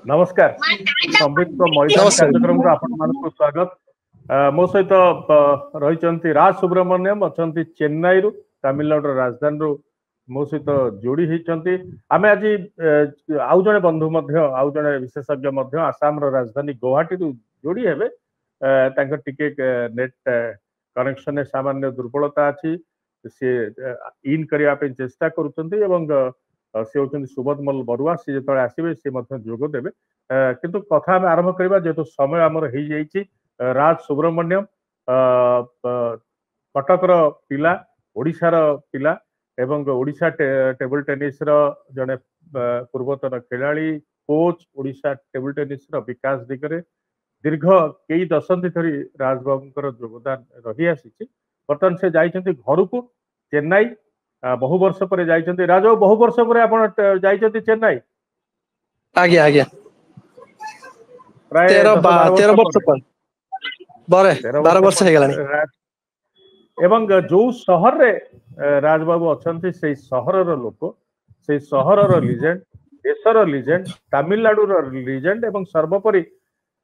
नमस्कार संबित मैदान कार्यक्रम को आपण मानक स्वागत मो सहित रही राज सुब्रमण्यम अच्छा चेन्नई रु तमिलनाडु राजधानी रु मो सहित जोड़ी होती आम आज आउ जड़े बंधु आउ जड़े विशेषज्ञ आसाम राजधानी गुवाहाटी रु जोड़ी हेबे टिके नेट कनेक्शन सामान्य दुर्बलता अच्छी सी इन करने चेष्टा करुँच सी होती सुबोध मल बरुआ सी जो आसवे सी जोग देवे किंतु कथा आम आरंभ करवा जेहेतु समय आमर हो जाइए राज सुब्रमण्यम कटकर पिला ओडिशार पिला एवं ओडिशा टेबल टेनिस जड़े पूर्वतन खिलाड़ी कोच ओडिशा टेबल टेनिस विकास दिगरे दीर्घ कई दशंधि धरी राजबाबूर योगदान रही आसी बर्तमान से जाइए घर को चेन्नई बहु वर्ष पर जाइए राज बहु वर्ष पर आप जाइए चेन्नई आज्ञा आज्ञा प्राय 13 वर्ष एवं जो सहर रे राजबाबू अच्छा से सहर लोक से सहर लिजेंड देशर लिजेंड तमिलनाडु लिजेंड एवं सर्वोपरि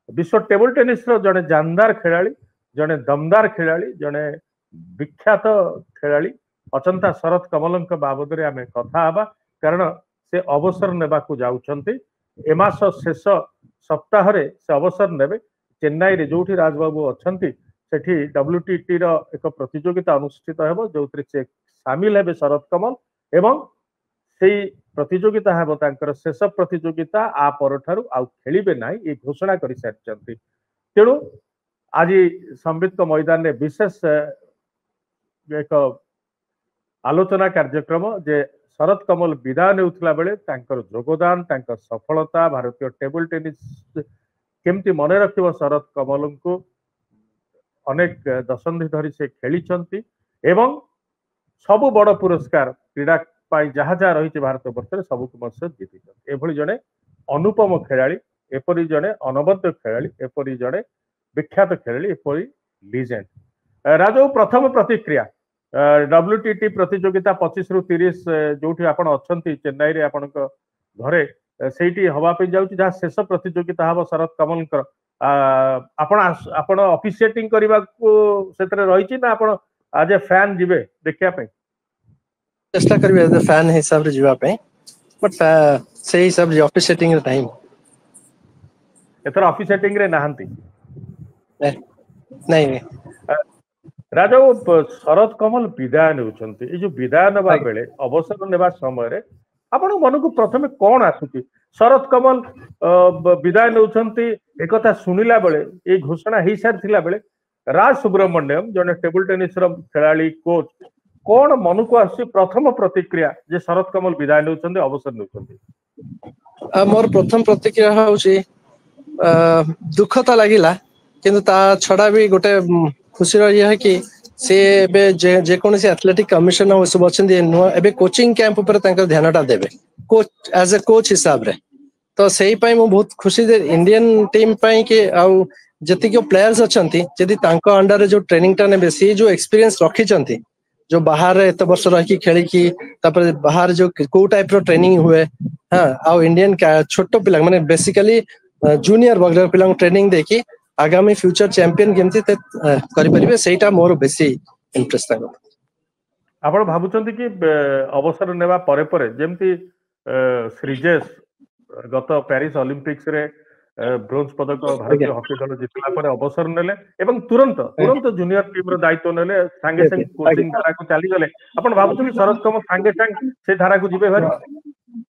विश्व टेबल टेनिस जड़े जानदार खिलाड़ी जड़े दमदार खिलाड़ी जड़े विख्यात खिलाड़ी अचंता शरद कमल बाबद आम कथा हवा कारण से अवसर नेबा जाउछंती एमास शेष सप्ताह से अवसर नेबे चेन्नई रे जो राजबाबू अच्छा सेठी WTT एक प्रतियोगिता अनुष्ठित हो जो से सामिल हेबे शरद कमल एवं से प्रतियोगिता हेबो तांकर शेष प्रतियोगिता आ परठारु आउ खेलिबे नाही ये घोषणा करि सारिचंती तेणु आज संबित मैदान में विशेष एक आलोचना कार्यक्रम जे शरद कमल विदाय नेउथला बेले तांकर योगदान तांकर सफलता भारतीय टेबल टेनिस केमती मन रखिबो शरद कमल को अनेक दशंधि धरी से खेली एवं सबु बड़ पुरस्कार क्रीड़ा जहाँ जहाँ रही भारत वर्ष सबको जीति एभली जड़े अनुपम खेलाड़ी एपरी जड़े अनबद्ध खेलाड़ी एपरी जड़े विख्यात खेलाड़ी एपरी लिजेंड राजू प्रथम प्रतिक्रिया WTT प्रतियोगिता 25 रु 30 जो अच्छा चेन्नई रे आपण घरे से हवापी जहाँ शेष प्रतियोगिता हम शरद कमल आपण ऑफिशिएटिंग करने को रही ना आपण आज ए फैन जीवे देखिया चेष्टा करिवे एज ए फैन हिसाब रे जीवा पे बट से हिसाब रे ऑफिशिएटिंग रे टाइम एथर ऑफिशिएटिंग रे नाहंती नहीं राजा शरद कमल विदाय नेउछंती ए जो विदाय नेबा बेले अवसर नेबा समय रे आपण मन को प्रथमे कोन आसुची शरद कमल विदाय नेउछंती एकथा सुनिला बेले ए घोषणा ही सार थिला बेले राज सुब्रमण्यम जने टेबल टेनिस रो खिलाड़ी कोच कौन मन को आसी प्रथम प्रतिक्रिया जे शरद कमल विदाय नेउछंती अवसर नेउछंती मोर प्रथम प्रतिक्रिया होउची दुखता लागिला किंतु ता छडा भी गोटे खुशी रही है कि से जे कोनसी एथलेटिक कमिशन सब अच्छे कोचिंग कैंप पर ध्यान टा देवे कोच एज ए कोच हिसाब रे तो सही पाई मु बहुत खुशी दे इंडियन टीम पाई कि आउ जति को प्लेयर्स अछंती जदी तांको अंडर जो ट्रेनिंग टा नेबे सी जो एक्सपीरियंस रखी चंती जो बाहर एत वर्ष रही खेली की तापर बाहर जो को टाइप रो ट्रेनिंग हुए हां आउ इंडियन छोट पिला माने बेसिकली जूनियर वगैरह पिला ट्रेनिंग देखी आगामी फ्यूचर चैंपियन केमती करि परिबे सेटा मोर बेसी इंटरेस्ट लागो आपण भाबुचंती कि अवसर नेबा परे परे जेमती श्रीजेश गत पेरिस ओलंपिक्स रे ब्रोंज पदक भारतीय हॉकी दल जितला पर अवसर नेले एवं तुरंत जूनियर टीम रो दायित्व नेले संगे संगे कोचिंग धारा को चली गले आपण भाबुचंती शरद कमल संगे संग से धारा को जिबे भारी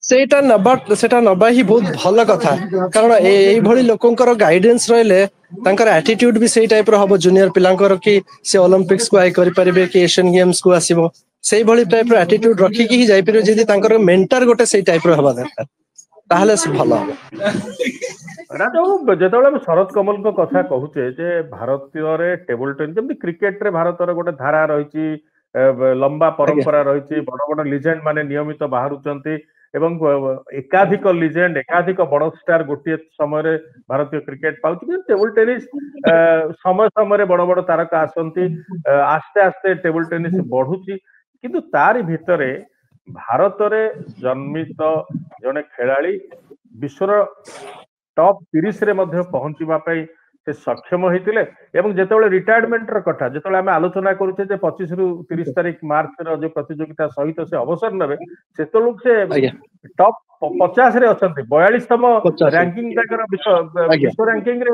सेटा नबा ही बहुत भल कथा कारण एई भली लोकंकर गाइडेंस रहले तांकर एटीट्यूड भी सेई टाइप रो हबो जूनियर पिलांकर कि से ओलंपिक्स को आइ करि परिबे कि एशियन गेम्स को आसीबो सेई भली टाइप रो एटीट्यूड रखी कि ही जाई परिबे जदी तांकर मेंटर गोटे सेई टाइप रो हबा दरकार ताहले से भल राजू जेतबेले शरद कमल को कथा कहूचे जे भारतीय रे टेबल टेनिस जमि क्रिकेट रे भारत रे गोटे धारा रहिची लंबा परंपरा रहिची बड़ बड़ लिजेंड माने नियमित बाहरुचंती एवं एकाधिक लिजेंड एकाधिक बड़ स्टार गोटे समय भारतीय क्रिकेट पाउची टेबल टेनिस समय समय बड़ बड़ तारका आसंती आस्ते आस्ते टेबल टेनिस बढ़ुची किंतु तारी भितरे भारत रे जन्मित जने खेलाड़ी विश्वर टॉप 30 रे मध्य पहुंचीबा पई से सक्षम होइतिले एवं जेतेबेले रिटायरमेंट र कथा जेतेबेले आमे आलोचना करूचे जे 25 रु 30 तारिख मार्च रो जो प्रतियोगिता सहित से अवसर नेबे सेतेलुक से ଆଜ୍ଞା टॉप 50 रे अछंती 42तम 50 रैंकिंग ताकर ଆଜ୍ଞା विश्व रैंकिंग रे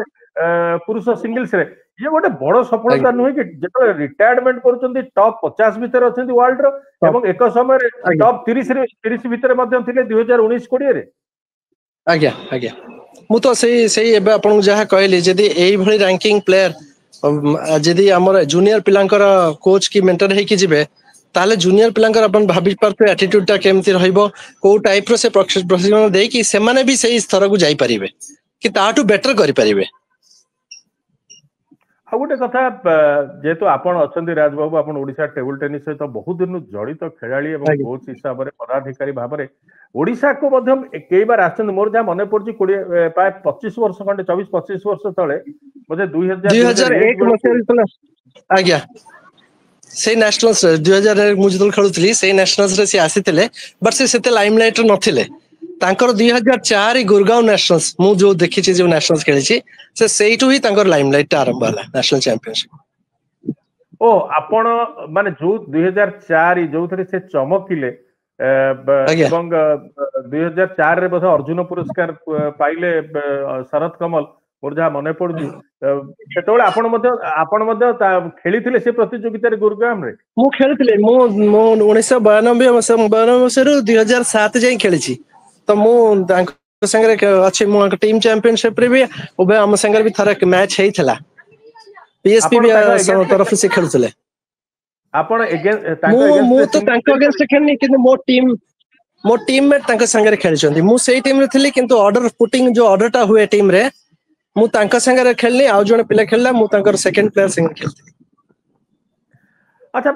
पुरुष सिंगल्स रे ये गोटे बड़ सफलता ଆଜ୍ଞା नुहे कि जेतेबेले रिटायरमेंट करूचंती टॉप 50 भीतर अछंती वर्ल्ड रो एवं एक समय रे ଆଜ୍ଞା टॉप 30 भीतर मध्य थिले 2019 20 रे ଆଜ୍ଞା ଆଜ୍ଞା ମୁଁ ତ ସେଇ ଏବେ ଆପଣଙ୍କୁ ଯାହା କହିଲି ଯଦି ଏଇଭଳି ରାଙ୍କିଙ୍ଗ ପ୍ଲେୟାର ଯଦି ଆମର ଜୁନିୟର ପିଲାଙ୍କର କୋଚ୍ କି ମେଣ୍ଟର ହେଇକି ଯିବେ ତାହେଲେ ଜୁନିୟର ପିଲାଙ୍କର ଆପଣ ଭାବି ପାରୁଥିବେ ଆଟିଟ୍ୟୁଡ ଟା କେମିତି ରହିବ କୋଉ ଟାଇପ ର ସେ ପ୍ରଶିକ୍ଷଣ ଦେଇକି ସେମାନେ ବି ସେଇ ସ୍ତରକୁ ଯାଇପାରିବେ କି ତାଠୁ ବେଟର କରିପାରିବେ। ଆଉ ଗୋଟେ କଥା ଯେହେତୁ ଆପଣ ଅଛନ୍ତି ରାଜବାବୁ ଆପଣ ଓଡିଶା ଟେବୁଲ ଟେନିସ୍ ସହିତ ବହୁତ ଦିନରୁ ଜଡିତ ଖେଳାଳି ଏବଂ ଆଜ୍ଞା କୋଚ୍ ହିସାବରେ ପଦାଧିକାରୀ ଭାବରେ ଓଡିଶାକୁ ମଧ୍ୟ କେଇବାର ଆସିଛନ୍ତି ମୋର ଯାହା ମନେ ପଡୁଛି 20 ପ୍ରାୟ 25 ବର୍ଷ ଖଣ୍ଡେ 24-25 ବର୍ଷ ତଳେ ବୋଧେ 2000-2001 2001 ବେଳକୁ ମସିହାରେ ଯେତେବେଳେ ଆଜ୍ଞା ସେଇ ନ୍ୟାସନାଲ୍ସ 2001 ମୁଁ ଯେତେବେଳେ ଖେଳୁଥିଲି ସେଇ ନ୍ୟାସନାଲ୍ସ ରେ ସେ ଆସିଥିଲେ ବଟ୍ ସେ ସେତେ ଲାଇମ୍ ଲାଇଟ୍ ରେ ନଥିଲେ ତାଙ୍କର 2004 ଗୁରଗାଁଓ ନ୍ୟାସନାଲ୍ସ ମୁଁ ଯୋଉ ଦେଖିଛି ଯୋଉ ନ୍ୟାସନାଲ୍ସ ଖେଳିଛି ସେ ସେଇଠୁ ହିଁ ତାଙ୍କର ଲାଇମ୍ ଲାଇଟ୍ ଟା ଆରମ୍ଭ ହେଲା ନ୍ୟାସନାଲ ଚାମ୍ପିୟନସିପ। ଓ ଆପଣ ମାନେ ଯୋଉ 2004 ଯୋଉଥିରେ ସେ ଚମକିଲେ ଆଜ୍ଞା ଏବଂ 2004 ରେ ବୋଧେ ଅର୍ଜୁନ ପୁରସ୍କାର ପାଇଲେ ଶରତ କମଲ ମୋର ଯାହା ମନେ ପଡୁଛି ସେତେବେଳେ ଆପଣ ମଧ୍ୟ ଖେଳିଥିଲେ ସେ ପ୍ରତିଯୋଗିତାରେ ଗୁରୁଗ୍ରାମ ରେ। ମୁଁ ଖେଳିଥିଲି ମୁଁ 1992 ମସିହାରୁ 2007 ଯାଇ ଖେଳିଛି ତ ମୁଁ ତାଙ୍କ ସାଙ୍ଗରେ ଅଛି ମୁଁ ଟିମ୍ ଚାମ୍ପିୟନସିପ ରେ ବି ଉଭୟ ଆମ ସାଙ୍ଗରେ ବି ଥରେ ମ୍ୟାଚ ହେଇଥିଲା ପିଏସପି ଆପଣ ବି ତାଙ୍କ ଏଗେନ୍ଷ୍ଟରେ ତରଫରୁ ସେ ଖେଳୁଥିଲେ। ଆପଣ ତାଙ୍କ ମୁଁ ଏଗେନ୍ଷ୍ଟରେ ତ ତାଙ୍କ ଖେଳିଛନ୍ତି? ଅଗେନ୍ଷ୍ଟ ଖେଳିନି କିନ୍ତୁ ମୋ ଟିମ୍ ମେଟ୍ ତାଙ୍କ ସାଙ୍ଗରେ ଖେଳିଛନ୍ତି ମୁଁ ସେଇ ଟିମ୍ ରେ ଥିଲି କିନ୍ତୁ ଅର୍ଡର ପୁଟିଂ ଯୋଉ ଅର୍ଡରଟା ହୁଏ ଟିମ୍ ରେ ମୁଁ ତାଙ୍କ ସାଙ୍ଗରେ ଖେଳିନି ଆଉ ଜଣେ ପିଲା ଖେଳିଲା ମୁଁ ତାଙ୍କର ସେକେଣ୍ଡ ପ୍ଲେୟାର ସାଙ୍ଗରେ ଖେଳିଥିଲି। ଆଚ୍ଛା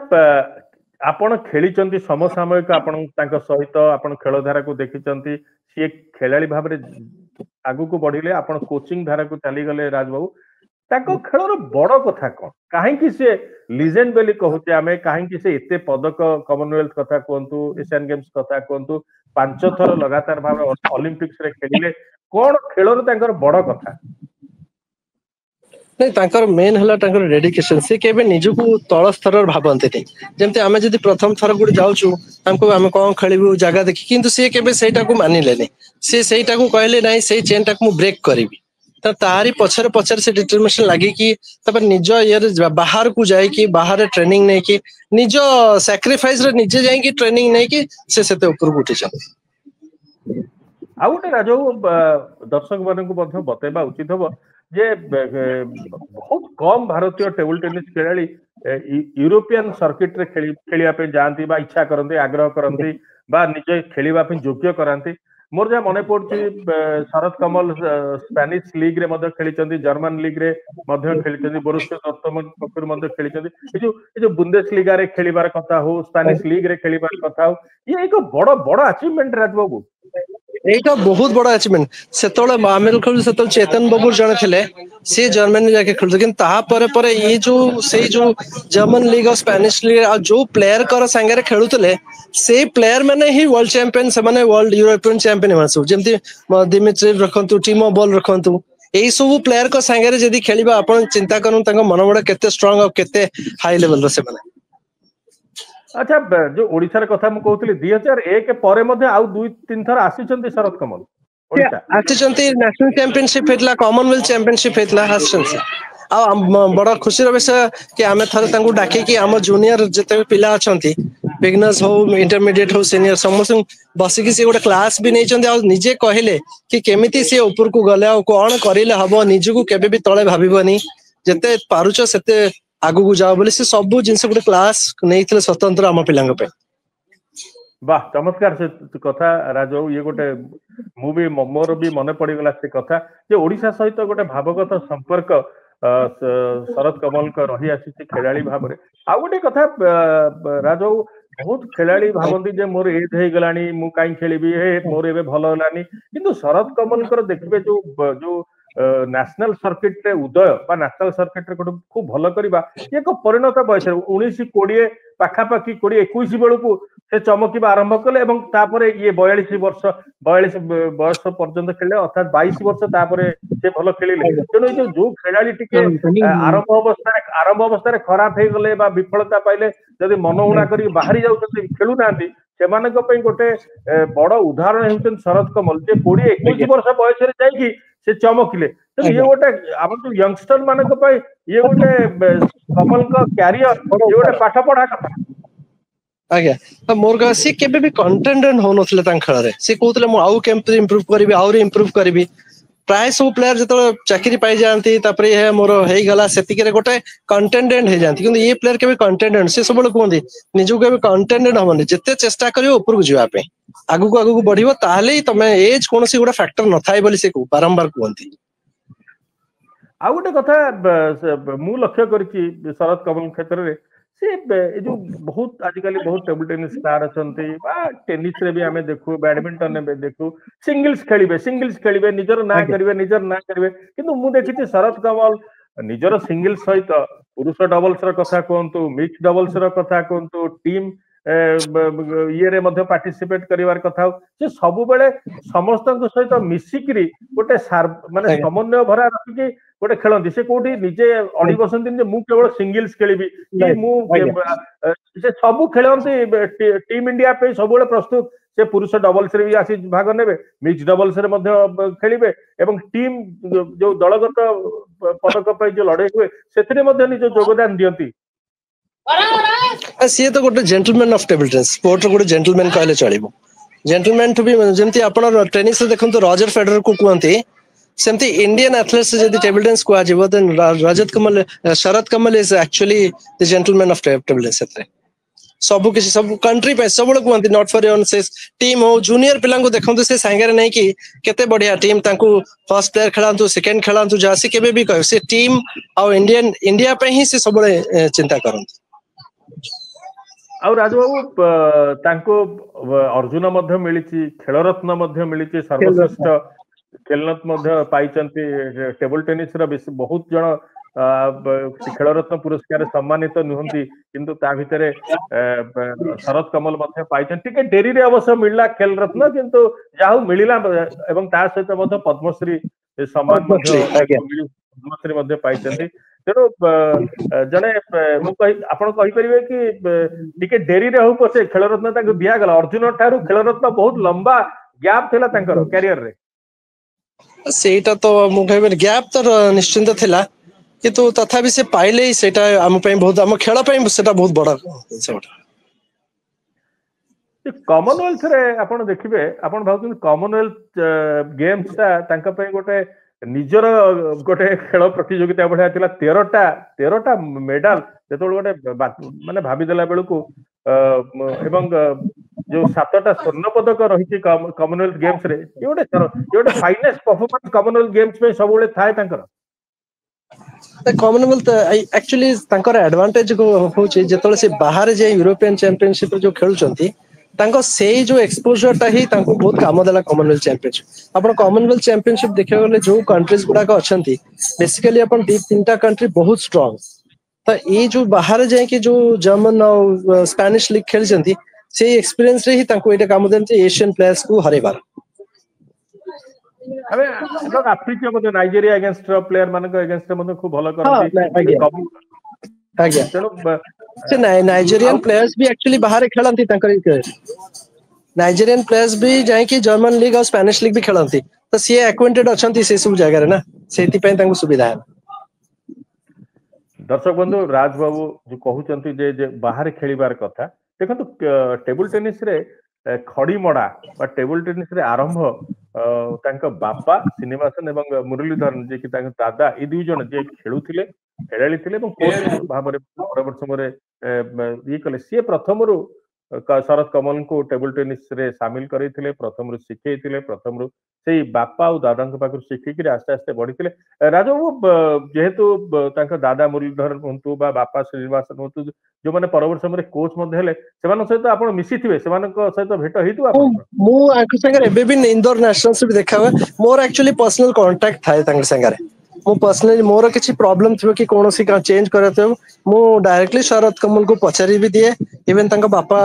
ଆପଣ ଖେଳିଛନ୍ତି ସମସାମୟିକ ଆପଣ ତାଙ୍କ ସହିତ ଆପଣ ଖେଳଧାରାକୁ ଦେଖିଛନ୍ତି ସିଏ ଖେଳାଳି ଭାବରେ ଆଗକୁ ବଢିଲେ ଆପଣ କୋଚିଂ ଧାରାକୁ ଚାଲିଗଲେ ରାଜବାବୁ ତାଙ୍କ ଖେଳର ବଡ କଥା କଣ କାହିଁକି ସେ ଲିଜେଣ୍ଡ ବୋଲି କହୁଛେ ଆମେ କାହିଁକି ସେ ଏତେ ପଦକ କମନୱେଲ୍ଥ କଥା କୁହନ୍ତୁ ଏସିଆନ ଗେମ୍ସ କଥା କୁହନ୍ତୁ 5 ଥର ଲଗାତାର ଭାବେ ଅଲିମ୍ପିକ୍ସ ରେ ଖେଳିଲେ କଣ ଖେଳରୁ ତାଙ୍କର ବଡ କଥା? ନାଇଁ ତାଙ୍କର ମେନ୍ ହେଲା ତାଙ୍କର ଡେଡିକେସନ ସେ କେବେ ନିଜକୁ ତଳ ସ୍ତରରେ ଭାବନ୍ତିନି ଯେମିତି ଆମେ ଯଦି ପ୍ରଥମ ଥର ଗୋଟେ ଯାଉଛୁ ତାଙ୍କୁ ଆମେ କଣ ଖେଳିବୁ ଜାଗା ଦେଖି କିନ୍ତୁ ସିଏ କେବେ ସେଇଟାକୁ ମାନିଲେନି ସେ ସେଇଟାକୁ କହିଲେ ନାଇଁ ସେଇ ଚେନ୍ ଟାକୁ ମୁଁ ବ୍ରେକ୍ କରିବି ତ ତାରି ପଛରେ ସେ ଡିଟରମିନେସନ ଲାଗିକି ତାପରେ ନିଜ ଇଏରେ ବାହାରକୁ ଯାଇକି ବାହାରେ ଟ୍ରେନିଂ ନେଇକି ନିଜ ସାକ୍ରିଫାଇସ ରେ ନିଜେ ଯାଇକି ଟ୍ରେନିଂ ନେଇକି ସେ ସେତେ ଉପରକୁ ଉଠିଛନ୍ତି। ଆଉ ଗୋଟେ ରାଜବାବୁ ଦର୍ଶକ ମାନଙ୍କୁ ମଧ୍ୟ ବତେଇବା ଉଚିତ ହବ ଯେ ବହୁତ କମ ଭାରତୀୟ ଟେବୁଲ ଟେନିସ ଖେଳାଳି ୟୁରୋପିଆନ ସର୍କିଟ ରେ ଖେଳିବା ପାଇଁ ଯାଆନ୍ତି ବା ଇଚ୍ଛା କରନ୍ତି ଆଗ୍ରହ କରନ୍ତି ବା ନିଜେ ଖେଳିବା ପାଇଁ ଯୋଗ୍ୟ କରାନ୍ତି ମୋର ଯାହା ମନେ ପଡୁଛି ଶରତ କମଲ ସ୍ପାନିଶ ଲିଗ ରେ ମଧ୍ୟ ଖେଳିଛନ୍ତି ଜର୍ମାନ ଲିଗ ରେ ମଧ୍ୟ ଖେଳିଛନ୍ତି ବୋରୁସିଆ ଡର୍ଟମୁଣ୍ଡ ପକ୍ଷରୁ ମଧ୍ୟ ଖେଳିଛନ୍ତି ଏ ଯୋଉ ବୁନ୍ଦେଶ ଲିଗାରେ ଖେଳିବାର କଥା ହଉ ସ୍ପାନିଶ ଲିଗ ରେ ଖେଳିବାର କଥା ହଉ ଇଏ ଏକ ବଡ ଆଚିଭମେଣ୍ଟ ରାଜବାବୁ। ଏଇଟା ବହୁତ ବଡ ଆଚିଭମେଣ୍ଟ ସେତେବେଳେ ଆମେ ଖେଳୁ ସେତେବେଳେ ଚେତନ ବାବୁର ଜଣେ ଥିଲେ ସିଏ ଜର୍ମାନୀ ଯାଇକି ଖେଳୁଥିଲେ କିନ୍ତୁ ତାପରେ ଏଇ ସେଇ ଯୋଉ ଜର୍ମାନ ଲିଗ ଆଉ ସ୍ପାନିଶ ଲିଗ ଆଉ ଯୋଉ ପ୍ଲେୟାରଙ୍କର ସାଙ୍ଗରେ ଖେଳୁଥିଲେ ସେଇ ପ୍ଲେୟାର ମାନେ ହିଁ ୱାର୍ଲଡ ଚାମ୍ପିୟନ ସେମାନେ ୱାର୍ଲଡ ୟୁରୋପିଆନ ଚାମ୍ପିୟନ ଏମାନେ ସବୁ ଯେମିତି ଦିମିତ୍ରି ରଖନ୍ତୁ ଟିମୋ ବଲ୍ ରଖନ୍ତୁ ଏଇ ସବୁ ପ୍ଲେୟାରଙ୍କ ସାଙ୍ଗରେ ଯଦି ଖେଳିବା ଆପଣ ଚିନ୍ତା କରନ୍ତୁ ତାଙ୍କ ମନୋବଳ କେତେ ଷ୍ଟ୍ରଙ୍ଗ ଆଉ କେତେ ହାଇ ଲେଭେଲର ସେମାନେ। ଆଚ୍ଛା ଯୋଉ ଓଡିଶାର କଥା ମୁଁ କହୁଥିଲି 2001 ପରେ ମଧ୍ୟ ଆଉ 2-3 ଥର ଆସିଛନ୍ତି ଶରତ କମଲ ସେ ଓଡିଶା। ଆସିଛନ୍ତି ନ୍ୟାସନାଲ ଚାମ୍ପିୟନସିପ ହେଇଥିଲା କମନୱେଲ୍ଥ ଚାମ୍ପିୟନସିପ ହେଇଥିଲା ଆସିଛନ୍ତି ଆଉ ବଡ ଖୁସିର ବିଷୟ କି ଆମେ ଥରେ ତାଙ୍କୁ ଡାକିକି ଆମ ଜୁନିୟର ଯେତେ ପିଲା ଅଛନ୍ତି ବିଗନର୍ସ ହଉ ଇଣ୍ଟରମିଡିଏଟ ହଉ ସିନିୟର ସମସ୍ତଙ୍କୁ ବସିକି ସେ ଗୋଟେ କ୍ଲାସ ବି ନେଇଛନ୍ତି ଆଉ ନିଜେ କହିଲେ କି କେମିତି ସିଏ ଉପରକୁ ଗଲେ ଆଉ କଣ କରିଲେ ହବ ନିଜକୁ କେବେ ବି ତଳେ ଭାବିବନି ଯେତେ ପାରୁଛ ସେତେ ଆଗକୁ ଯାଅ ବୋଲି ସେ ସବୁ ଜିନିଷ ଗୋଟେ କ୍ଲାସ ନେଇଥିଲେ ସ୍ୱତନ୍ତ୍ର ଆମ ପିଲାଙ୍କ ପାଇଁ। ବାହ ଚମତ୍କାର ସେ କଥା ରାଜବାବୁ ଇଏ ଗୋଟେ ମୁଁ ବି ମୋର ବି ମନେ ପଡିଗଲା ସେ କଥା ଯେ ଓଡିଶା ସହିତ ଗୋଟେ ଭାବଗତ ସମ୍ପର୍କ ଶରତ କମଲଙ୍କ ରହି ଆସିଛି ଖେଳାଳି ଭାବରେ ଆଉ ଗୋଟେ କଥା ରାଜବାବୁ ବହୁତ ଖେଳାଳି ଭାବନ୍ତି ଯେ ମୋର ଏଜ ହେଇଗଲାଣି ମୁଁ କାହିଁ ଖେଳିବି ମୋର ଏବେ ଭଲ ହେଲାନି କିନ୍ତୁ ଶରତ କମଲଙ୍କର ଦେଖିବେ ଯୋଉ ନ୍ୟାସନାଲ सर्किट रे उदय बा न्याशनल सर्किट रे खूब भल करवा ये एक परिणत बयस 19-20 पाखापाखि 20-21 बेलू से चमकिबा आरंभ कले एवं तापरे ये 42 वर्ष 42 बयस पर्यंत खेले अर्थात 22 वर्ष तापरे से भल खेलिले तेणु जो खेलाड़ी टिके आरंभ अवस्था खराब हो गले विफलता पाइले जदि मनउणा करी बाहरी जाउछन्ति खेलु नांती सेमानक पई गोटे बड़ उदाहरण हेउछन शरद कमल जे 20-21 वर्ष बयस रे जाईकी से चमकिले तो ये गोटे हम जो यंगस्टर मानक पई ये गोटे कमल का कैरियर ये गोटे पाठ पढ़ा कथा आज्ञा तो मोर कह सी केबे भी कंटेंडेंट हो नथले तां खेल रे सी कहतले मु आउ केमते इंप्रूव करबी आउर इंप्रूव करबी प्राय सब प्लेयर जतो चाकरी पाई जानती तापरे हे मोर हेई गला सेतिके रे गोटे कंटेंडेंट हे जानती किंतु ये प्लेयर केबे कंटेंडेंट से सब लोग कहंदी निजु केबे कंटेंडेंट होबनी जते चेष्टा करियो ऊपर को जिवा पे आगु को बढ़िबो ताले ही तमे एज कोनसी गोटे फैक्टर नथाय बोली से को बारंबार कहंती आ गोटे कथा मु लक्ष्य करछि शरद कमल क्षेत्र रे से जो बहुत आजिकल बहुत टेबल टेनिस स्टार अछंती बा टेनिस रे भी हमें देखु बैडमिंटन रे देखु सिंगल्स खेलिबे निजर ना करिवे किंतु मु देखिछि शरद कमल निजर सिंगल्स सहित पुरुष डबल्स र कथा कहंतु मिक्स डबल्स र कथा कहंतु टीम ये रे मध्य पार्टिसिपेट करिवार कथा से सब बेले समस्त सहित मिसिकरी गोटे माने समन्वय भरा रखि गोटे खेलती से कोठी निजे अड़ी बसंती जे मु केवल सिंगल्स खेलिबी कि मु से सब खेलती टीम इंडिया पे सब बेले प्रस्तुत से पुरुष डबल्स रे भी आसी भाग नेबे मिक्स डबल्स रे मध्य खेलिबे एवं टीम जो दलगत पदक पे जो लड़ाई हुए सेथिरे मध्य निज योगदान दियंती सी तो गोटे gentleman of table tennis sport रो गोटे जेंटलमैन कहले चलिबो जेंटलमैन टू भी जेंति आपण टेनिस देखंतु रॉजर फेडरर को कहंती सेमती इंडियन एथलेट्स जदि टेबल टेनिस को आजिबो then Sharath Kamal is actually the gentleman of table tennis एत्रे सब किसी सब कंट्री पे सब लोग कहंती नॉट फॉर योर से टीम हो जूनियर पिला को देखंतु से सांगरे नै कि केते बढ़िया टीम तांको फर्स्ट प्लेयर खेलांतु सेकंड खेलांतु जासी केबे भी कह से टीम और इंडिया पे ही से सब चिंता करंती आ राजबाबू तांको अर्जुन मध्य मिलिछि खेलरत्न मध्य मिलिछि सर्वश्रेष्ठ खेलरत्न मध्य पाइचंती टेबल टेनिस रा बहुत जण खेलरत्न पुरस्कार सम्मानित नुहंती किंतु ता भितरे शरद कमल मध्य पाइचंती के डेरी रे अवश्य मिलला खेलरत्न किंतु जाहु मिलिला एवं ता सहित मध्य पद्मश्री सम्मान मध्य पद्मश्री मध्य पाइचंती तेणु जने आपण कहि परिबे कि टिके डेरी रे हो पसे खेलरत्न ताको दिया गला अर्जुन ठारू खेलरत्न बहुत लंबा गैप थिला तांकर कैरियर रे सेटा तो मु कहबे गैप तो निश्चिंत थिला किंतु तथापि से पाइले ही सेटा हम पई बहुत हम खेल पई सेटा बहुत बड़ा कॉमनवेल्थ रे आपण देखिबे आपण भाबुन कॉमनवेल्थ गेम्स ता तांका पई गोटे निजर गोटे खेल प्रतियोगिता बढ़िया थिला 13टा मेडल जेतोल गोटे माने भाबी देला बेलू एवं जो 7टा स्वर्ण पदक रही कॉमनवेल्थ गेम्स रे ये गोटे फाइनेस्ट परफॉर्मेंस कॉमनवेल्थ गेम्स में सब बेले थाए तांकर कॉमनवेल्थ एक्चुअली तांकर एडवांटेज को होची जेतोल से बाहर जे यूरोपियन चैंपियनशिप जो खेलुचंती तांको सेही जो एक्सपोजर ता ही तांको बहुत काम देला कॉमनवेल्थ चैंपियनशिप आपण कॉमनवेल्थ चैंपियनशिप देखियो गले जो कंट्रीज गुडा को अछंती बेसिकली आपण 3टा कंट्री बहुत स्ट्रांग तो ये जो बाहर जाए कि जो जर्मन और स्पेनिश लीग खेलचंती से एक्सपीरियंस रे ही तांको एटा काम देनते एशियन प्लेयर्स को हरेबार अबे लोग अफ्रीका मते नाइजीरिया अगेंस्ट प्लेयर मानक अगेंस्ट मते खूब भलो करती आज्ञा से नाइजीरियन प्लेयर्स भी एक्चुअली बाहर खेलंती तांकर नाइजीरियन प्लेयर्स भी जाए कि जर्मन लीग और स्पेनिश लीग भी खेलंती तो सी एक्वेंटेड अछंती से सब जगह रे ना सेति पय तांको सुविधा है दर्शक बंधु राजबाबू जो कहउचंती जे बाहर खेलिबार कथा देखंतु टेबल टेनिस रे खड़ीमड़ा बा टेबल टेनिस रे आरंभ तांका बापा श्रीनिवासन एवं मुरलीधरन जे कि तांका दादा ई दुई जण जे खेलुथिले खेलाली थिले एवं कोच भाबरे परवर्ती समय ये कले सी प्रथमरु शरद कमल को टेबल टेनिस रे सामिल करैथिले प्रथम शिखैथिले प्रथम सेई बापा और दादा पाखर शिखिक आस्ते आस्ते बढ़ी राजबाबू जेहेतु दादा मुरलीधर हूँ बा बापा श्रीनिवासन हूँ जो मैंने परवर्त समय कोच सहित आप मिसिथिबे सहित भेट होइतु मु आंक संगे एबे भी इंदौर नेशनल्स भी देखा हुए मोर एक्चुअली पर्सनल कांटेक्ट थाए तांके संगे मु पर्सनली मोर किसी प्रॉब्लम थियो कि कोनोसी का चेंज करे थियो मु डायरेक्टली शरद कमल को पचारि भी दिए इवन तांका बापा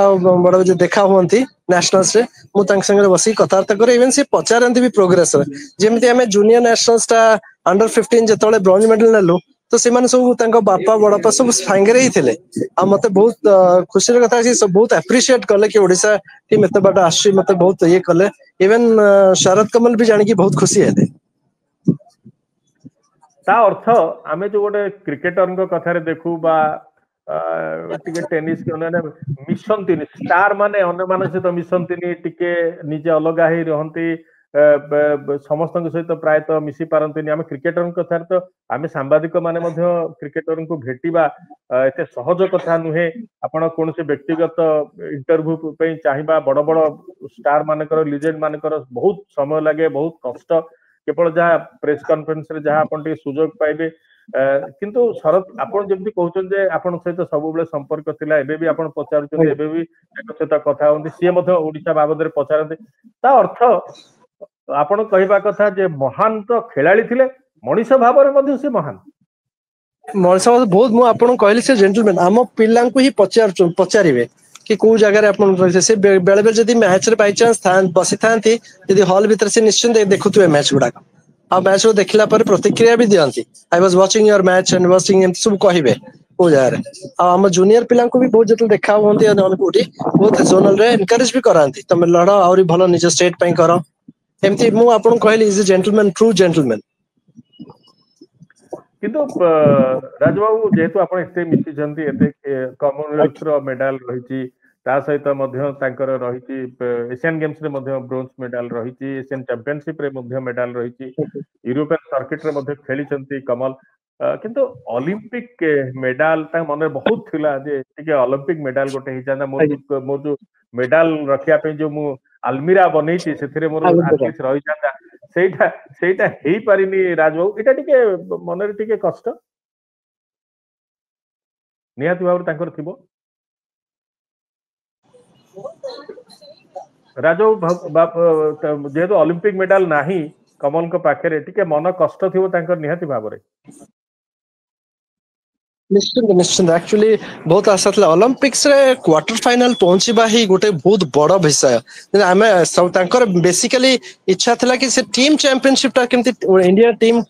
बड़ जो देखा हुंती नेशनल्स रे मु तांके संगे बसी कथार्थ करे इवन से पचारंती भी प्रोग्रेस रे जेमति हमें जूनियर नेशनल्स टा अंडर 15 जतले ब्रोंज मेडल नेलु तो सेमाने सब तांका बापा बड़पा सब सांगरे ही थिले आ मते बहुत खुशी कथा अछि सब बहुत एप्रिशिएट करले कि ओडिसा टीम एते बड़ा आशी मते बहुत ये करले इवन शरद कमल भी जानि कि बहुत खुशी हेले ता अर्थ आमे जो गोटे क्रिकेटर कथारे देखू बा टिके टेनिस के अन्य मिशंतिनी स्टार माने अन्य मान सहित मिशंतिनी टिके निजे अलगा ही रहंती समस्त सहित प्रायतः मिसी पारंतिनी आमे क्रिकेटर कथा तो आमे सांबादिक माने मध्य क्रिकेटर को भेटिबा एते सहज कथा नुहे आपण कोन से व्यक्तिगत इंटरव्यू पे चाहिबा बड़ बड़ स्टार मानकर लीजेंड मानकर बहुत समय लागे बहुत कष्ट केवल जहाँ प्रेस कॉन्फ्रेंस रे जहाँ आपण टिके सुजोग पाइबे किंतु शरद आपण जेमति कहउछन जे आपण सहित सब बेले संपर्क थिला एबे भी आपण पचारुछन एबे भी एक सहित कथा होंदी सी मध्य ओडिसा बाबद रे पचारते ता अर्थ आपण कहबा कथा जे महान तो खेलाड़ी थिले मनीष भाव रे मध्य से महान मनीष बहुत मु आपण कहली से जेंटलमैन आम पिल्ला को ही पचारिबे कि को जगह आपण से बेले बेले जदी मैच रे बाय चांस बसी थांती जदी हॉल भीतर से निश्चित देखुथुए मैच गुडा आ मैच को देखला पर प्रतिक्रिया भी दियंती I was watching your match and watching them सब कहिबे को जगह आ हम जूनियर पिल्ला को भी बहुत जतल देखा होंती अन कोठी बहुत जोनल रे एनकरेज भी करांती तमे लड़ और भलो निज स्टेट पई करो एमती मु आपण कहली is a gentleman true gentleman किंतु राजबाबू जेहेतु आपण एते मिसी जंती एते कॉमनवेल्थ रो मेडल रहिची ता सहित मध्य तांकर रहिची एशियन गेम्स रे मध्य ब्रोंज मेडल रहिची एशियन चैंपियनशिप रे मध्य मेडल रहिची यूरोपियन सर्किट रे मध्य खेली चंती कमल किंतु ओलंपिक मेडल ता मन बहुत थिला जे टिके ओलंपिक मेडल गोटे हि जाना मोर जो मेडल रखिया पे जो मु अलमीरा बनेइची सेथिरे मोर एटलीस्ट रहि जाता सेटा सेटा हेई पारिनी राजबाबू एटा टिके मन रे टिके कष्ट निहाती भाव तांकर थिबो राजबाबू जेहेतु ओलंपिक मेडल नाही कमल को पाखे टिके मन कष्ट थिबो तांकर निहाती भाव रे निश्चित निश्चित एक्चुअली बहुत आशा था ओलंपिक्स रे क्वार्टर फाइनल पहुंचबा ही गोटे बहुत बड़ विषय आमे सब तांकर बेसिकली इच्छा थिला कि से टीम चैंपियनशिप ता केमति इंडिया टीम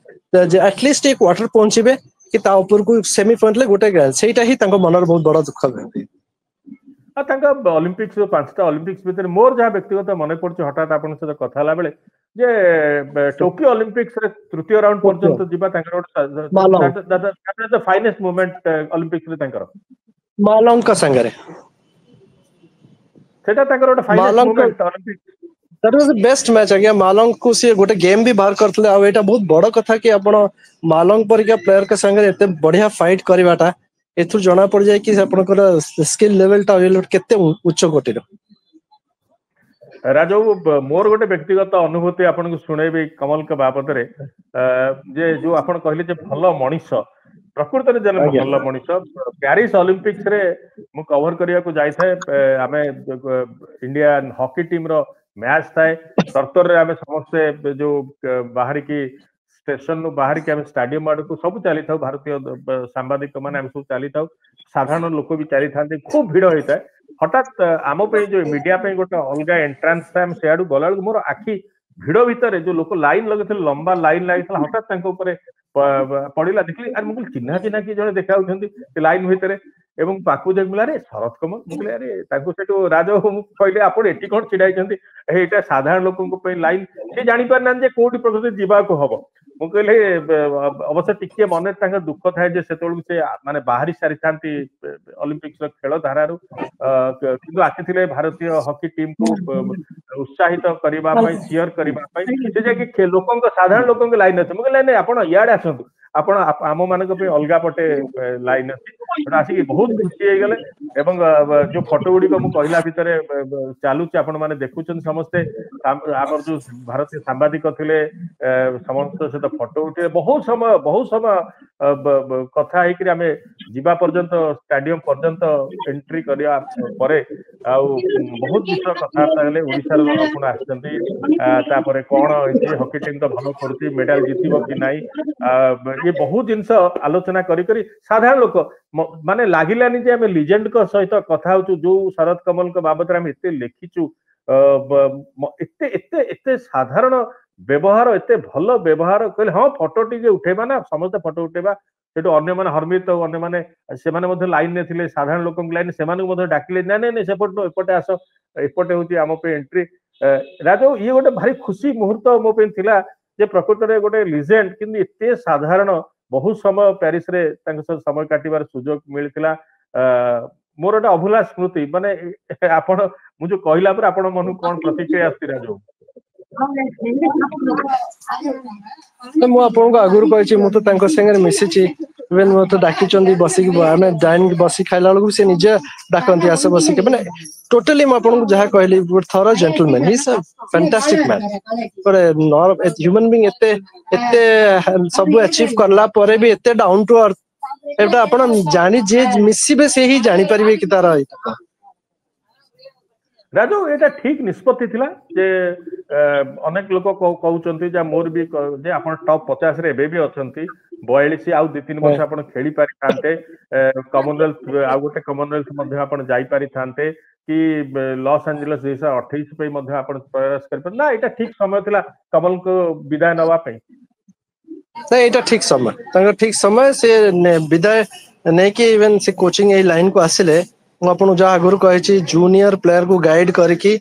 एटलीस्ट एक क्वार्टर पहुंचबे कि ता ऊपर को सेमीफाइनल ले गोटे सेटा ही तांको मनर बहुत बड़ दुख है ओलंपिक्स 5टा ओलंपिक्स भीतर मोर जहाँ व्यक्तिगत मन पड़छ हठात आपन सहित कथा हला बेले जे टोक्यो ओलंपिक्स रे तृतीय राउंड पर्यंत जिबा द फाइनेस्ट मोमेंट ओलंपिक्स रे तांकर मालंग का संगरे सेटा तांकर finest moment Olympics that was the best match again मालंग को से गोटे गेम भी बाहर करथले आ एटा बहुत बड़ कथा कि आपण मालंग परिका प्लेयर के संगे एते बढ़िया फाइट करबाटा एथु जना पड़ जाय कि आपनकर स्किल लेवल ता केते उच्च कोटिर राजबाबू मोर गोटे व्यक्तिगत अनुभूति आपन को सुनेबे कमल के बाबत रे जे जो आपन कहले जे भलो मनीष प्रकृत रे जन भलो मनीष पेरिस ओलंपिक्स रे मु कवर करिया को जाय थाए आमे इंडियन हॉकी टीम रो मैच थाए तरतर रे आमे समस्त जो बाहर की स्टेशन नु बाहर के स्टाडियम आड़ को सब चली था भारतीय सांबादिक माने हम सब चली था साधारण लोक भी चली था खूब भीड़ होता है हठात आम पे जो मीडिया पे गोटे अलग एंट्रांस था सियाडू गला मोर आखि भिड़ भितर जो लोक लाइन लगे लंबा लाइन लगी हठात पड़ा देखली अरे मुझे चिन्हा चिन्हा कि जड़े देखा लाइन भितर एवं पाकु देख मिला रे शरद कमल मुझे अरे से राजबाबू कहले आप एटी कौन छिड़ा यहाँ साधारण लोक लाइन सी जापर ना कौटी प्रकृति जावाक हम मु कहले अवश्य टिके मन दुख थाए से माने बाहरी सारी था ओलंपिक्स खेल धारू किंतु आसी भारतीय हॉकी टीम को उत्साहित करने शेयर करने लोक साधारण लोक लाइन अच्छे मुझे आप इे आसतु ଆପଣ आम मान अलग पटे लाइन अच्छी आसिक बहुत खुशी हो गले एवं जो फोटो गुड़िक मुझे कहला भितर चलुचे आपण मैंने देखुं समस्ते आमर जो भारतीय सांबादिक थे समस्त सहित फोटो उठे बहुत समय कथा होकर आम जीवा पर्यंत स्टाडियम पर्यंत एंट्री करिया परे बहुत विषय कथबार्ता हेले ओडिशार पुणी आसछन्ती तापरे कौन होइछि हॉकी टीम तो भलो करूछि मेडल जितिबो कि नाही ये बहुत जिनस आलोचना करी साधारण लोक माने लागिलानी जे आमे लिजेंड को सहित कथा होछु जो शरद कमल को बाबत रे आमे एते लिखिछु एते एते एते साधारण व्यवहार एते भलो व्यवहार कहले हां फोटो टी उठेबा ना समस्त फोटो उठेबा सेटु अन्य माने हरमित अन्य माने से माने मध्ये लाइन ने थिले साधारण लोक लाइन से माने मध्ये डाकिले ना नै नै सेपट एपटे आस एपटे होती आम पे एंट्री राजो ये गोटे भारी खुशी मुहूर्त मो पे थिला जे प्रकृत रे गोटे लिजेंड किंतु एते साधारण बहुत समय पेरिस रे तांक समय काटिबार सुजोग मिलथिला मोर गोटे अभुला स्मृति माने आपण मु जो कहला पर आपण मन कोन प्रतिक्रिया आस्ति राजो ମୁଁ ଆପଣଙ୍କୁ ଆଗରୁ କହିଛି ମୁଁ ତ ତାଙ୍କ ସାଙ୍ଗରେ ମିଶିଛି ଇଭେନ୍ ମୁଁ ତ ଡାକିଛନ୍ତି ବସିକି ଆମେ ଯାଇକି ବସି ଖାଇଲା ବେଳକୁ ସେ ନିଜେ ଡାକନ୍ତି ଆସ ବସିକି ମାନେ ଟୋଟାଲି ମୁଁ ଆପଣଙ୍କୁ ଯାହା କହିଲି ଗୋଟେ ଥର ଜେଣ୍ଟଲମ୍ୟାନ ହି ଇଜ ଅ ଫ୍ୟାଣ୍ଟାଷ୍ଟିକ ମ୍ୟାନ ଗୋଟେ ହ୍ୟୁମାନ ବିଂ ଏତେ ଏତେ ସବୁ ଆଚିଭ କଲା ପରେ ବି ଏତେ ଡାଉନ ଟୁ अर्थ ଏଟା ଆପଣ ଜାଣି ଯେ ମିଶିବେ ସେ ହିଁ ଜାଣିପାରିବେ କି ତାର राजू एटा ठीक निष्पत्ति थिला जे अनेक लोक कहउचंती जे मोर भी जे आपण टॉप 50 रे एबे भी अछंती 42 आउ 2-3 वर्ष आपण खेली पारि थांते कॉमनवेल्थ आ गोटे कॉमनवेल्थ मध्ये आपण जाई पारि थांते कि लॉस एंजलिस 2028 पे मध्ये आपण प्रयास कर ना एटा ठीक समय थिला कमल को विदाय नवा पे ना एटा ठीक समय से विदाय नै कि इवन से कोचिंग ए लाइन को आसिले ମୁଁ ଆପଣଙ୍କୁ ଯାହା ଆଗରୁ କହିଛି ଜୁନିୟର ପ୍ଲେୟାର କୁ ଗାଇଡ କରିକି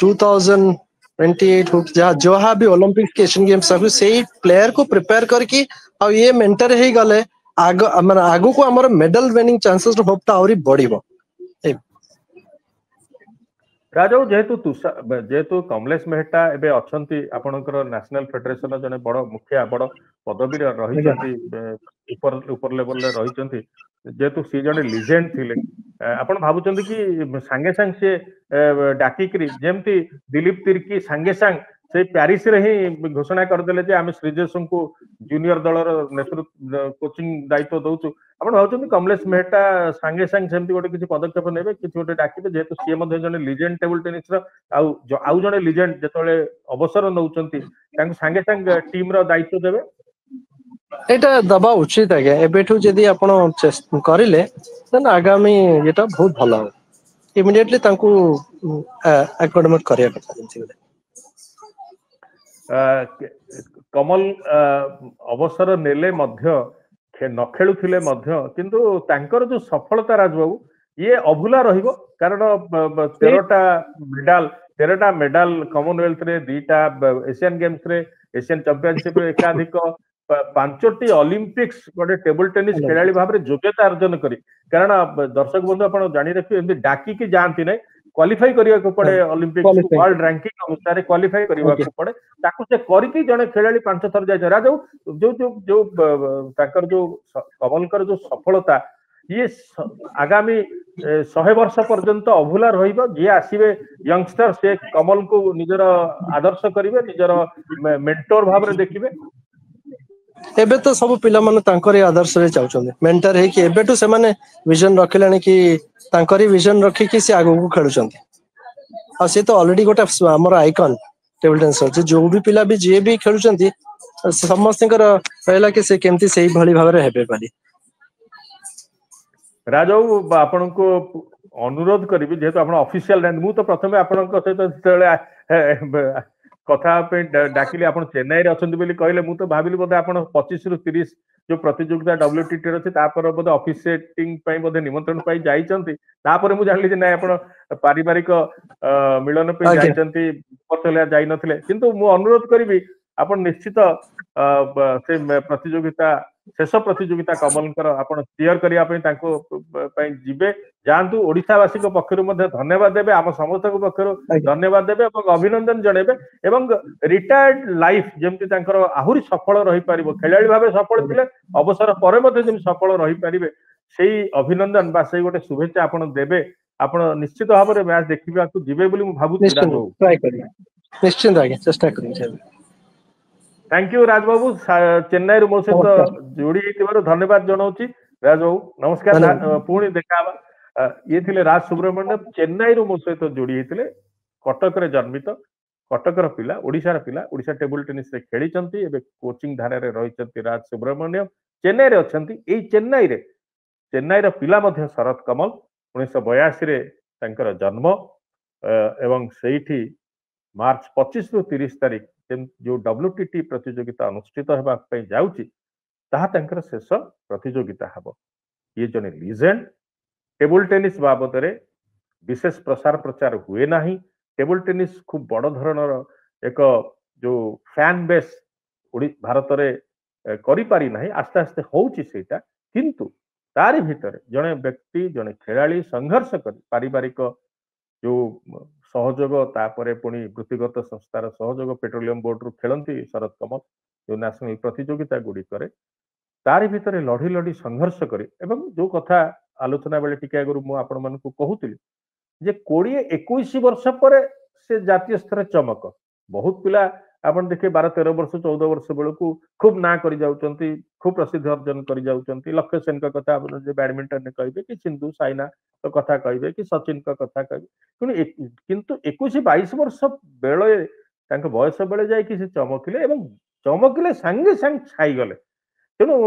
2028 ଯାହା ବି ଅଲିମ୍ପିକ୍ସ ଏସିଆନ ଗେମ୍ସ ସବୁ ସେଇ ପ୍ଲେୟାର କୁ ପ୍ରିପେୟାର କରିକି ଆଉ ଇଏ ମେଣ୍ଟର ହେଇଗଲେ ଆଗକୁ ଆମର ମେଡାଲ ୱିନିଂ ଚାନ୍ସେସ ର ହୋପ ଟା ଆହୁରି ବଢିବ राजो जेहेतु कमलेश मेहटा एबे अछंती आपनकर नेशनल फेडरेशन जने बड़ मुखिया बड़ पदवी रही ऊपर लेवल रे रही जेहेतु सी जने लिजेंड थिले आपण भाबुचंती कि सांगे सांग से डाकिकरी जेमती दिलीप तिर्की सांगे सांग से पेरिस रे ही घोषणा करदेले जे आमे श्रीजेश को जूनियर दलर नेतृत्व कोचिंग दायित्व दउछु आपण भाबुचंती कमलेश मेहटा सांगे सांग सेमती गोटे किछि पदक्षेप नेबे किछि गोटे डाकिबे जेहेतु सी मध्ये जने लिजेंड टेबल टेनिस रो आउ जने लिजेंड जेतले अवसर नउचंती तांको सांगे सांग टीम रो दायित्व देबे एटा दबा उचित आगे एबेठू जदी आपण करिले देन आगामी एटा बहुत भलो इमीडिएटली तांको एकाडेमिक करिया କଥା जेंति कमल अवसर नेले मध्य न खेलुथिले मध्य किंतु तांकर जो सफलता राजबाबू ये अभुला रहिबो कारण 13टा मेडल कॉमनवेल्थ रे 2टा एशियन गेम्स रे एशियन चैंपियनशिप रे एकाधिक 5टी ओलंपिक्स गोटे टेबल टेनिस खेलाड़ी भाव में योग्यता अर्जन करी कारण दर्शक बंधु आप जानी रखिए एमती डाकिकी जाती ना क्वालिफाई करने को पड़े ओलंपिक्स वर्ल्ड रैंकिंग अनुसार क्वालिफाई करने को पड़े ताकू से करके जने खेलाड़ी 5 थर जाय राजू जो जो जो ताकर जो कमलकर जो सफलता ये आगामी 100 वर्ष पर्यंत अभुला रहिबो जे आसीबे यंगस्टर से कमल को निजर आदर्श करिवे निजर मेंटोर भाव में देखिबे एबे तो सब पिला माने तांकरी आदर्श रे चाउछन मेंटर है कि एबेटू से माने विजन रखिलानी कि तांकरी विजन रखी कि से आगो को खेलुचंती आ से तो ऑलरेडी गोटा हमर आइकन टेबल टेनिस जो भी पिला भी जे भी खेलुचंती समस्तकर कहला कि से केमती सही भली भाव रे हेबे पाली राजू आपण को अनुरोध करी जेहेतु आपण ऑफिशियल मु तो प्रथमे आपण सहित कथा पे डाकिली आपण चेन्नई रे अछंती बोली कहले मु तो भाबिली बोधे आपण 25 रु 30 जो प्रतियोगिता WTT रे अछि तापर बोधे ऑफिशिएटिंग पई बोधे निमंत्रण पई जाईचंती तापर मु जानली जे नै आपण पारिवारिक मिलन पे जाईचंती पतलिया जाई नथिले किंतु मु अनुरोध करबी आपण निश्चित से प्रतियोगिता शेष प्रतियोगिता कमलकर आपण क्लियर करिया जीवे जातु ओडिशावासी पक्षर धन्यवाद देवे आम समस्त पक्षर धन्यवाद देवे अभिनंदन जनइबे एवं रिटायर्ड लाइफ जमती आहुरी सफल रही पारिबो खेलाड़ी भाव सफल थिले अवसर पर सफल रही पारिबे सेही अभिनंदन बा सेही गोटे शुभेच्छा आपण देबे आपण निश्चित भाव में मैच देखा जीवे बोली मु भाबुछि निश्चित आगे चेष्टा करें थैंक यू राजबाबू चेन्नई रु मो सहित जोड़ी धन्यवाद जनाऊँगी राजबाबू नमस्कार पुणी देखा ये थिले राज सुब्रमण्यम चेन्नई रु मो सहित जोड़ी होते कटक रे जन्मित कटकर पिला ओडिशार पिला ओडिशा टेबल टेनिस रे खेली एबे कोचिंग धारा रे रही राज सुब्रमण्यम चेन्नई रे अछंती एई चेन्नई रे पिला मध्य शरद कमल 1982 रे तांकर जन्म एवं सेठी मार्च 25 रु 30 तारीख जो WTT प्रतियोगिता अनुष्ठित होगा जाऊँगी ताहा तांकर शेष प्रतियोगिता हब ये जने लीजेंड टेबल टेनिस बाबद रे विशेष प्रसार प्रचार हुए ना टेबल टेनिस खूब बड़ धरणर एक जो फैन बेस भारत रे करि पारि नाही आस्ते आस्ते होउची सेटा किंतु तारि भितर जने व्यक्ति जने खेलाड़ी संघर्ष कर पारिवारिक जो सहयोग तापरे पुणी वृत्तिगत संस्थार सहयोग पेट्रोलियम बोर्ड रु खेलती शरद कमल जो नेशनल प्रतियोगिता गुड़ी करे तारि भितर लड़ी लड़ी संघर्ष करे एवं जो कथा आलोचना बेले टिके आगु मु आपण मानकु कहूतिली जे 20-21 वर्ष पर से जातीय स्तर चमक बहुत पिला आपण देखे 12-13 वर्ष 14 वर्ष बेलू खूब ना करि जाउचंती खूब प्रसिद्ध अर्जन करि जाउचंती लक्ष्य सेन का कथा जे बैडमिंटन ने कहबे कि सिंधु साइना तो कथा कहबे कि सचिन का कथा कहबे किंतु 21-22 वर्ष बेले तांक बयस बेले जाय कि से चमकिले एवं चमकिले संगे संग छाई गले तेणु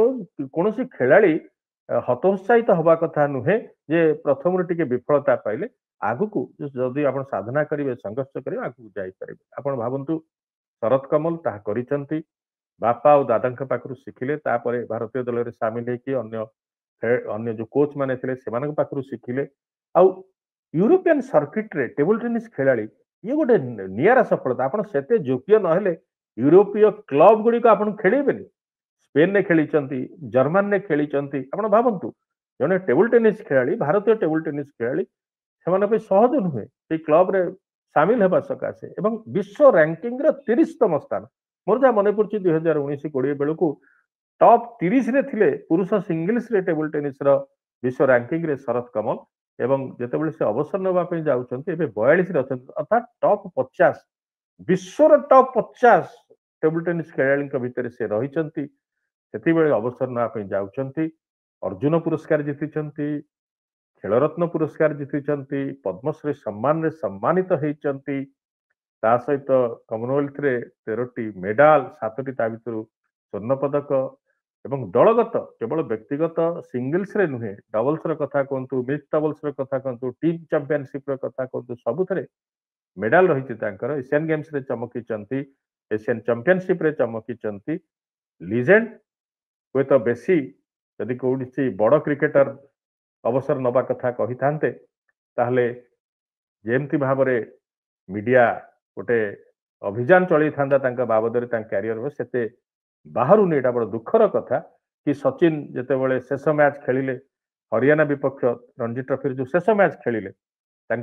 कोनोसी खेलाड़ी हतोत्साहित हवा कथा नुहे जे प्रथम टिके विफलता पाइले आगुकू जदि आपण साधना करिवे संघर्ष करिवे आगुकू जाई परिबे आपण भाबंतु शरद कमल ताहा करिसंती बापा और दादा पाखु शिखिले तापरे भारतीय दल में सामिल होकी अन्य जो कोच माने थिले सेमानक पाखु शिखिले आउ यूरोपियन सर्किट रे टेबल टेनिस खेलाड़ी ये गोटे नियारा सफलता आपण सेते योग्य नहेले यूरोपीय क्लब गुडी को आपण खेलेबेनी स्पेन ने खेलीचंती जर्मन ने खेलीचंती आपण भाबंतु जने टेबल टेनिस खेलाड़ी भारतीय टेबल टेनिस खेलाड़ी सेमाने पे सहज नुहे से क्लब रे सामिल होगा सकाशे एवं विश्व रैंकिंग रे 30तम स्थान मोर जहाँ मन पड़ी 2019-20 बेलू टॉप 30 रे थिले पुरुष सिंगल्स रे टेबल टेनिस रो विश्व रैंकिंग रे शरद कमल एवं जेतेबेले से अवसर नबा पे जाउछन्ते एबे 42 रे अछन्ते अर्थात टॉप 50 विश्व रो टॉप 50 टेबल टेनिस खेलाड़ी के भीतर से रहिचन्ती सेति बेले अवसर नबा पे जाउछन्ती अर्जुन पुरस्कार जीतिचन्ती खेलरत्न पुरस्कार जीतिचन्ती पद्मश्री सम्मान रे सम्मानित होइचन्ती ता सहित कॉमनवेल्थ रे 13टी मेडाल 7टी ता भितरु स्वर्ण पदक एवं दलगत केवल व्यक्तिगत सिंगल्स रे नुहे डबल्स रे कथा कहतु मिक्स डबल्स रे कथा कहतु टीम चैंपियनशिप रे कथा कहतु सबुथरे मेडाल रही तांकर एशियन गेम्स रे चमकीचन्ती एशियन चैंपियनशिप रे चमकीचन्ती लीजेंड हुए तो बेसी यदि कोठी बड़ क्रिकेटर अवसर नबा कथा कही थांते ताहले जेमती भाबरे मीडिया गोटे अभियान चली था बाबद क्यारियर में सेते बाहर नहीं बड़ दुखर कथा कि सचिन जितेबाला शेष मैच खेलिले हरियाणा विपक्ष रणजी ट्रॉफी जो शेष मैच खेलिले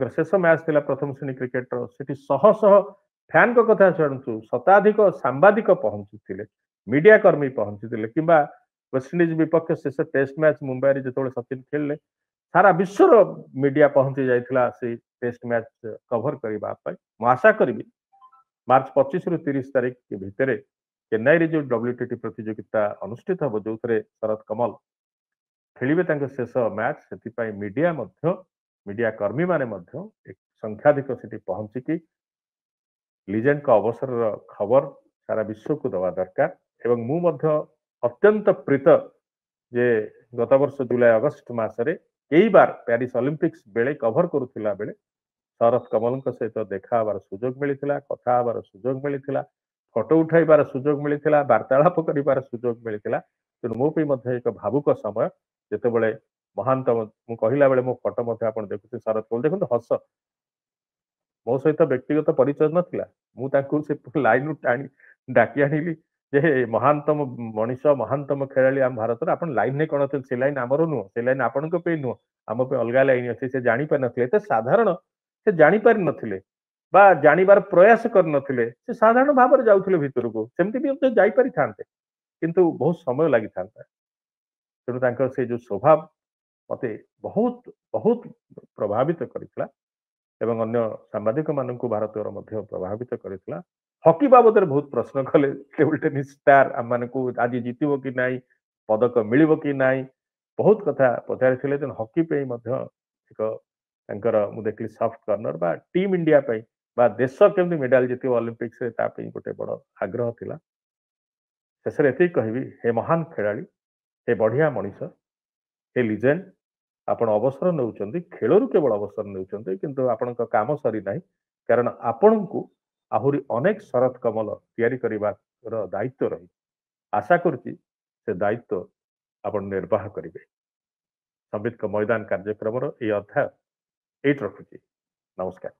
शेष मैच थिला प्रथम श्रेणी क्रिकेटर सेठी शह शह फैन को कथा शुणु शताधिक सांबादिक पहुंचुते मीडिया कर्मी पहुंचुते कि वेस्टइंडिज विपक्ष शेष टेस्ट मैच मुंबई जो सचिन खेलिले सारा विश्वर मीडिया पहुंची जाइथिला से टेस्ट मैच कवर करने मु आशा करी मार्च 25 रु 30 तारीख के भितर चेन्नई रे जो WTT प्रतियोगिता अनुष्ठित हम जो शरद कमल खेलिबे शेष मैच से मीडिया कर्मी माने एक संख्याधिक से पहुंचिकी लीजेंड का अवसर खबर सारा विश्व को दवा दरकार एवं मु अत्यंत प्रीत जे गत वर्ष जुलाई अगस्त मासरे कई बार पेरिस ओलंपिक्स बेले कवर करुला बेले शरद कमल सहित देखा हबार सुजोग मिलता कथा हबार सुजोग मिलता फोटो उठाइबार सुजोग मिलता वार्तालाप कर सुजोग मिलता तेणु मो एक भावुक समय जितेबाला महांत मु कहला बेले मो फोटो देखुचे शरद कमल देखो हस मो सहित व्यक्तिगत परिचय नाला मुझे लाइन टाणी डाकी आनिली जे महानतम मनीष महानतम खेलाड़ी आम भारत आप लाइन नहीं कौन से लाइन आमर नुह से लाइन आपण नुह आम पे अलग लाइन अच्छे से जापर नए साधारण से जापर नथिले बा जानिबार प्रयास कर नथिले से साधारण भाव में जाउथिले भितर को सेमती भी जाइपारि थांते किंतु बहुत समय लगी था तेणु तांकर से जो स्वभाव मते बहुत बहुत प्रभावित करथिला एवं अन्य सांबादिक मानक भारतर मध्य प्रभावित करथिला हॉकी बाबद बहुत प्रश्न कले टेबल टेनिस स्टार आम मानकू आज जीतबो कि नाही पदक मिलिबो कि नाही बहुत कथा पचारिथिले तेणु हॉकी पे मध्य एक तांकर मु देखली सॉफ्ट कॉर्नर बा टीम इंडिया पे बा देश केमती मेडल जीतिबो ओलंपिक्स रे ता पे गोटे बड़ आग्रह थिला शेषରେ ଏତିକି କହିବି हे महान खेलाड़ी हे बढ़िया मनीष हे लिजेंड आपण अवसर नौचंदी खेलरू केवल अवसर नौचंदी किंतु आपणक काम सरी नाही कारण आपणको आहुरी अनेक शरत कमल तैयारी करिबार दायित्व रही आशा करुच्ची से दायित्व आपण निर्वाह करिवे संबित का मैदान कार्यक्रम ये अध्याय एट रखुची नमस्कार।